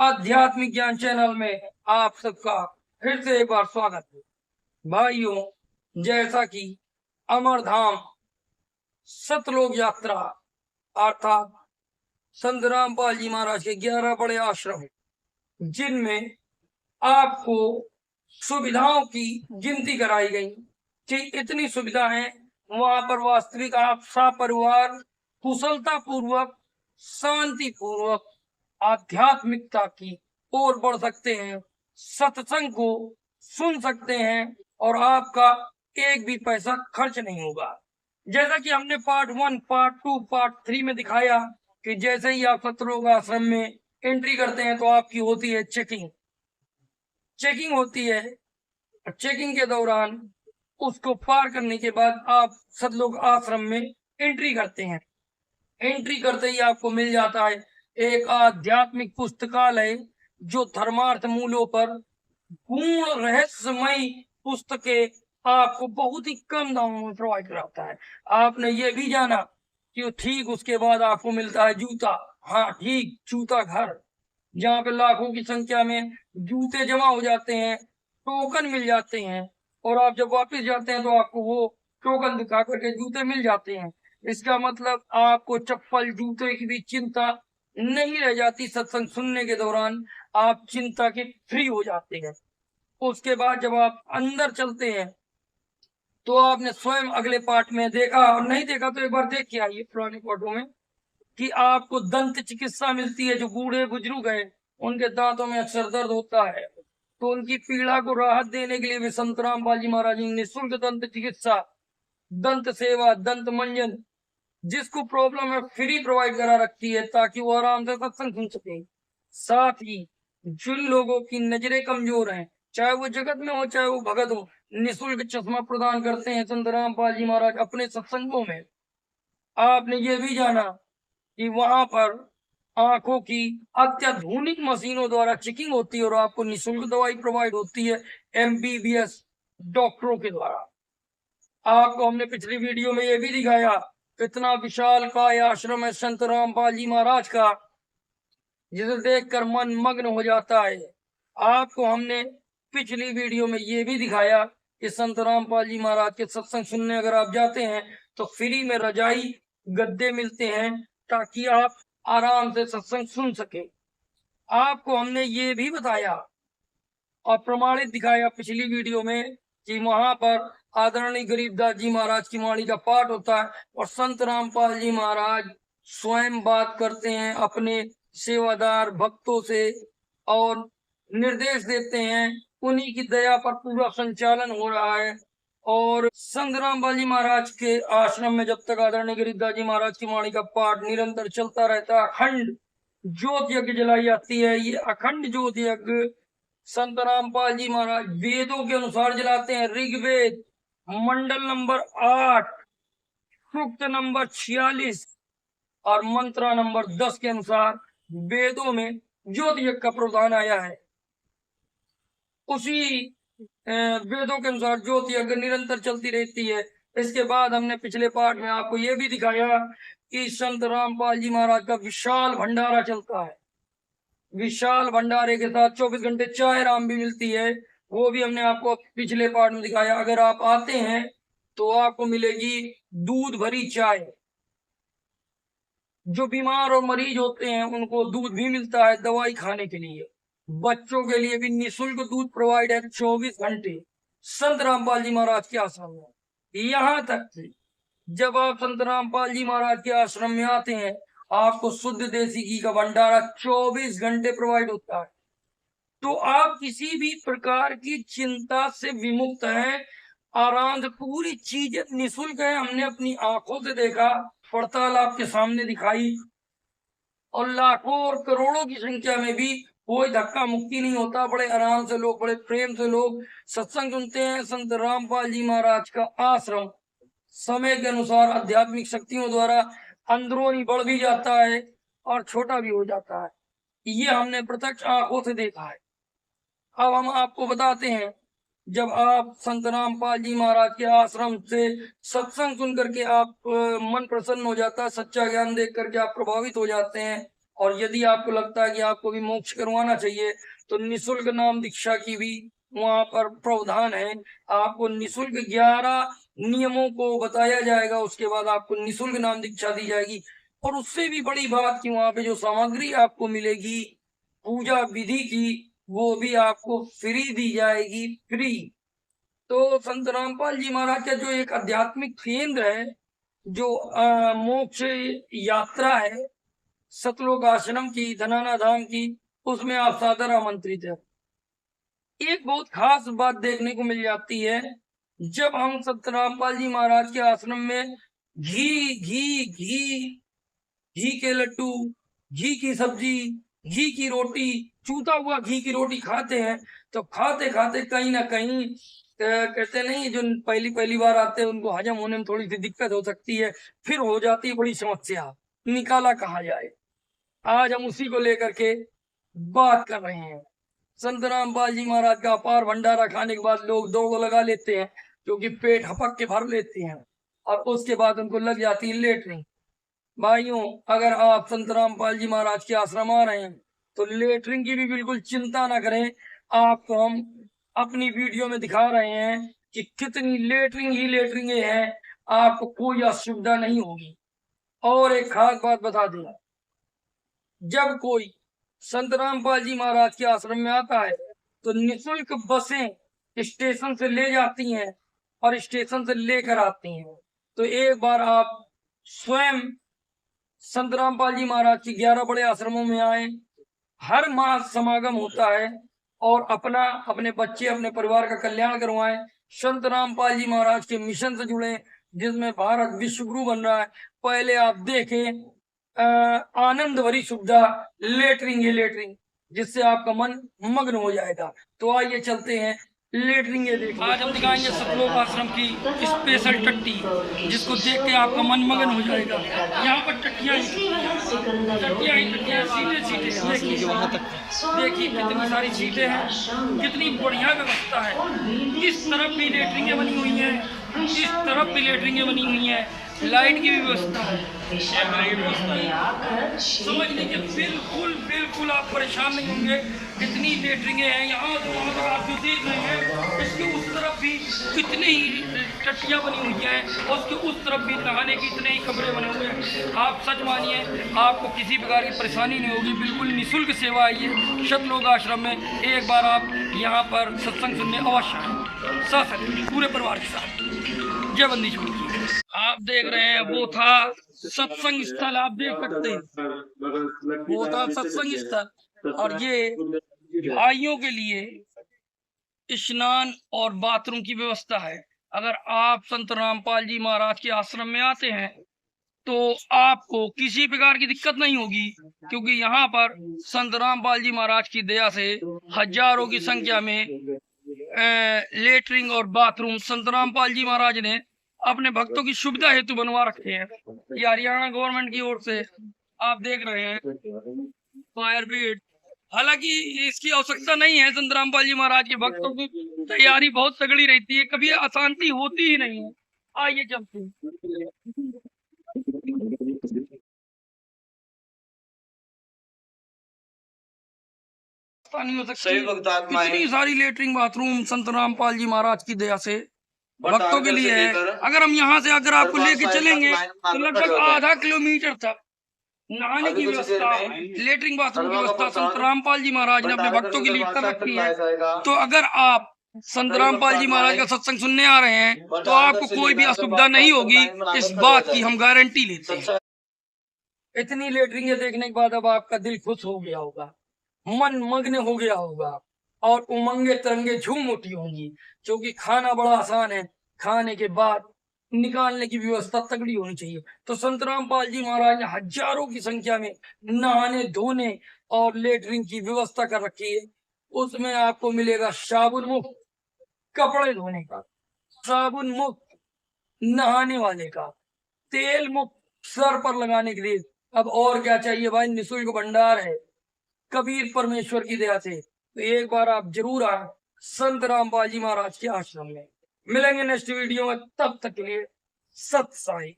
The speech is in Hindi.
आध्यात्मिक ज्ञान चैनल में आप सबका फिर से एक बार स्वागत है। भाइयों, जैसा कि अमरधाम सतलोक यात्रा अर्थात संत रामपाल जी महाराज के 11 बड़े आश्रम हैं, जिनमें आपको सुविधाओं की गिनती कराई गई कि इतनी सुविधा है, वहां पर वास्तविक आप सपरिवार कुशलता पूर्वक शांति पूर्वक आध्यात्मिकता की ओर बढ़ सकते हैं, सत्संग को सुन सकते हैं और आपका एक भी पैसा खर्च नहीं होगा। जैसा कि हमने पार्ट 1, पार्ट 2, पार्ट 3 में दिखाया कि जैसे ही आप सतलोक आश्रम में एंट्री करते हैं तो आपकी होती है चेकिंग होती है। चेकिंग के दौरान उसको पार करने के बाद आप सतलोक आश्रम में एंट्री करते हैं। एंट्री करते ही आपको मिल जाता है एक आध्यात्मिक पुस्तकालय, जो धर्मार्थ मूल्यों पर पूर्ण रहस्यमय पुस्तकें आपको बहुत ही कम दामों में प्रोवाइड कराता है। आपने ये भी जाना कि ठीक उसके बाद आपको मिलता है जूता। हाँ ठीक, जूता घर, जहाँ पे लाखों की संख्या में जूते जमा हो जाते हैं, टोकन मिल जाते हैं और आप जब वापस जाते हैं तो आपको वो टोकन दिखा करके जूते मिल जाते हैं। इसका मतलब आपको चप्पल जूते की भी चिंता नहीं रह जाती। सत्संग सुनने के दौरान आप चिंता के फ्री हो जाते हैं। उसके बाद जब आप अंदर चलते हैं तो आपने स्वयं अगले पार्ट में देखा, और नहीं देखा तो एक बार देख के आइए पुराने पार्टों में, कि आपको दंत चिकित्सा मिलती है। जो बूढ़े बुजुर्ग हैं उनके दांतों में अक्सर दर्द होता है, तो उनकी पीड़ा को राहत देने के लिए भी संत रामपाल जी महाराज ने निःशुल्क दंत चिकित्सा, दंत सेवा, दंत मंजन, जिसको प्रॉब्लम है फ्री प्रोवाइड करा रखती है, ताकि वो आराम से सत्संग सुन सके। साथ ही जिन लोगों की नजरें कमजोर हैं, चाहे वो जगत में हो चाहे वो भगत हो, निःशुल्क चश्मा प्रदान करते हैं संत रामपाल जी महाराज अपने सत्संगों में। आपने ये भी जाना कि वहां पर आंखों की अत्याधुनिक मशीनों द्वारा चेकिंग होती है और आपको निःशुल्क दवाई प्रोवाइड होती है MBBS डॉक्टरों के द्वारा। आपको हमने पिछली वीडियो में ये भी दिखाया कितना विशाल काय आश्रम है संत रामपाल जी महाराज का, जिसे देखकर मन मग्न हो जाता है। आपको हमने पिछली वीडियो में ये भी दिखाया कि संत रामपाल जी महाराज के सत्संग सुनने अगर आप जाते हैं तो फ्री में रजाई गद्दे मिलते हैं, ताकि आप आराम से सत्संग सुन सके। आपको हमने ये भी बताया और प्रमाणित दिखाया पिछली वीडियो में कि वहां पर आदरणीय गरीबदास जी महाराज की वाणी का पाठ होता है और संत रामपाल जी महाराज स्वयं बात करते हैं अपने सेवादार भक्तों से और निर्देश देते हैं। उन्हीं की दया पर पूरा संचालन हो रहा है। और संत रामपाल जी महाराज के आश्रम में जब तक आदरणीय गरीबदास जी महाराज की वाणी का पाठ निरंतर चलता रहता है, अखंड ज्योत यज्ञ जलाई जाती है। ये अखंड ज्योत यज्ञ संत रामपाल जी महाराज वेदों के अनुसार जलाते हैं। ऋग्वेद मंडल नंबर 8, सूक्त नंबर 46 और मंत्र नंबर 10 के अनुसार वेदों में ज्योत यज्ञ का प्रावधान आया है। उसी वेदों के अनुसार ज्योत यज्ञ निरंतर चलती रहती है। इसके बाद हमने पिछले पाठ में आपको ये भी दिखाया कि संत रामपाल जी महाराज का विशाल भंडारा चलता है। विशाल भंडारे के साथ 24 घंटे चाय राम भी मिलती है, वो भी हमने आपको पिछले पार्ट में दिखाया। अगर आप आते हैं तो आपको मिलेगी दूध भरी चाय। जो बीमार और मरीज होते हैं उनको दूध भी मिलता है दवाई खाने के लिए। बच्चों के लिए भी निःशुल्क दूध प्रोवाइड है 24 घंटे संत रामपाल जी महाराज के आश्रम में। यहाँ तक कि जब आप संत रामपाल जी महाराज के आश्रम में आते हैं, आपको शुद्ध देसी घी का भंडारा 24 घंटे प्रोवाइड होता है। तो आप किसी भी प्रकार की चिंता से विमुक्त हैं, आराम से पूरी चीजें निःशुल्क है। हमने अपनी आंखों से देखा, पड़ताल आपके सामने दिखाई, और लाखों और करोड़ों की संख्या में भी कोई धक्का मुक्की नहीं होता। बड़े आराम से लोग, बड़े प्रेम से लोग सत्संग सुनते हैं। संत रामपाल जी महाराज का आश्रम समय के अनुसार आध्यात्मिक शक्तियों द्वारा अंदरूनी बढ़ भी जाता है और छोटा भी हो जाता है। ये हमने प्रत्यक्ष आंखों से देखा है। अब हम आपको बताते हैं, जब आप संत रामपाल जी महाराज के आश्रम से सत्संग सुन करके आप मन प्रसन्न हो जाता है, सच्चा ज्ञान देख करके आप प्रभावित हो जाते हैं, और यदि आपको लगता है कि आपको भी मोक्ष करवाना चाहिए तो निशुल्क नाम दीक्षा की भी वहां पर प्रावधान है। आपको निशुल्क 11 नियमों को बताया जाएगा, उसके बाद आपको निशुल्क नाम दीक्षा दी जाएगी। और उससे भी बड़ी बात कि वहां पे जो सामग्री आपको मिलेगी पूजा विधि की, वो भी आपको फ्री दी जाएगी, फ्री। तो संत रामपाल जी महाराज का जो एक आध्यात्मिक केंद्र है, जो मोक्ष यात्रा है सतलोक आश्रम की, धनाना धाम की, उसमें आप सादर आमंत्रित है। एक बहुत खास बात देखने को मिल जाती है, जब हम संत रामपाल जी महाराज के आश्रम में घी घी घी घी के लड्डू, घी की सब्जी, घी की रोटी, चूता हुआ घी की रोटी खाते हैं, तो खाते खाते कहीं ना कहीं कहते नहीं, जो पहली पहली बार आते हैं उनको हजम होने में थोड़ी सी दिक्कत हो सकती है, फिर हो जाती है बड़ी समस्या, निकाला कहा जाए। आज हम उसी को लेकर के बात कर रहे हैं। संत रामपाल जी महाराज का अपार भंडारा खाने के बाद लोग दौड़ लगा लेते हैं, क्योंकि पेट हपक के भर लेते हैं और उसके बाद उनको लग जाती है लेटरिन। भाइयों, अगर आप संत रामपाल जी महाराज के आश्रम आ रहे हैं तो लेटरिन की भी बिल्कुल चिंता ना करें। आपको हम अपनी वीडियो में दिखा रहे हैं कि कितनी लेटरिन ही लेटरिन हैं, आपको कोई असुविधा नहीं होगी। और एक खास बात बता दें, जब कोई संत रामपाल जी महाराज के आश्रम में आता है तो निःशुल्क बसें स्टेशन से ले जाती हैं और स्टेशन से लेकर आती हैं। तो एक बार आप स्वयं संत रामपाल जी महाराज की 11 बड़े आश्रमों में आए, हर माह समागम होता है, और अपना, अपने बच्चे, अपने परिवार का कल्याण करवाएं। संत रामपाल जी महाराज के मिशन से जुड़े, जिसमें भारत विश्व गुरु बन रहा है। पहले आप देखें आनंद भरी सुविधा लेटरिंग है, लेटरिंग, जिससे आपका मन मग्न हो जाएगा। तो आइए चलते हैं लेटरिंग है देखिए। आज हम दिखाएंगे सतलोक आश्रम की स्पेशल टट्टी, जिसको देख के आपका मन मगन हो जाएगा। यहाँ पर टट्टियाँ सीटें सीटें वहाँ तक देखिए, कितनी सारी सीटें हैं, कितनी बढ़िया व्यवस्था है। इस तरफ भी लेटरिंगें बनी हुई हैं, इस तरफ भी लेटरिंगें बनी हुई हैं, लाइट की भी व्यवस्था है, समझ लीजिए बिल्कुल बिल्कुल आप परेशान नहीं होंगे। कितनी लेटरिंगें हैं यहाँ, वहाँ तक आप जो देख रहे हैं, इसके उस तरफ भी कितनी ही टट्टियाँ बनी हुई हैं, और उसके उस तरफ भी नहाने की इतने ही कमरे बने हुए हैं। आप सच मानिए, आपको किसी प्रकार की परेशानी नहीं होगी, बिल्कुल निःशुल्क सेवा है ये सतलोक आश्रम में। एक बार आप यहाँ पर सत्संग सुनने अवश्य आए, साथ पूरे परिवार के साथ। जय बंदी छोड़ की। आप देख रहे हैं वो था सत्संग स्थल, आप देख सकते हैं वो था सत्संग स्थल। और ये भाइयों के लिए स्नान और बाथरूम की व्यवस्था है। अगर आप संत रामपाल जी महाराज के आश्रम में आते हैं तो आपको किसी प्रकार की दिक्कत नहीं होगी, क्योंकि यहाँ पर संत रामपाल जी महाराज की दया से हजारों की संख्या में लेटरिंग और बाथरूम संत रामपाल जी महाराज ने अपने भक्तों की सुविधा हेतु बनवा रखे हैं। ये हरियाणा गवर्नमेंट की ओर से आप देख रहे हैं फायर ब्रिगेड। हालांकि इसकी आवश्यकता नहीं है, संत रामपाल जी महाराज के भक्तों की तैयारी बहुत तगड़ी रहती है, कभी अशांति होती ही नहीं है। आइए चलते हैं। नहीं हो सकती, इतनी सारी लेटरिंग बाथरूम संत रामपाल जी महाराज की दया से भक्तों के लिए है। अगर हम यहाँ से अगर आपको लेके चलेंगे तो लगभग आधा किलोमीटर तक नहाने की व्यवस्था, लेटरिंग बाथरूम की व्यवस्था संत रामपाल जी महाराज ने अपने भक्तों के लिए कर रखी है। तो अगर आप संत रामपाल जी महाराज का सत्संग सुनने आ रहे हैं तो आपको कोई भी असुविधा नहीं होगी, इस बात की हम गारंटी लेते हैं। इतनी लेटरिंग देखने के बाद अब आपका दिल खुश हो गया होगा, मन मग्न हो गया होगा, और उमंगे तरंगे झूम उठी होंगी, क्योंकि खाना बड़ा आसान है, खाने के बाद निकालने की व्यवस्था तगड़ी होनी चाहिए। तो संत रामपाल जी महाराज ने हजारों की संख्या में नहाने धोने और लेटरिन की व्यवस्था कर रखी है। उसमें आपको मिलेगा साबुन मुक्त कपड़े धोने का, साबुन मुक्त नहाने वाले का, तेल मुक्त सर पर लगाने के लिए। अब और क्या चाहिए भाई, निःशुल्क भंडार है कबीर परमेश्वर की दया से। तो एक बार आप जरूर आए संत रामपाल जी महाराज के आश्रम में। मिलेंगे नेक्स्ट वीडियो में, तब तक के लिए सत साई।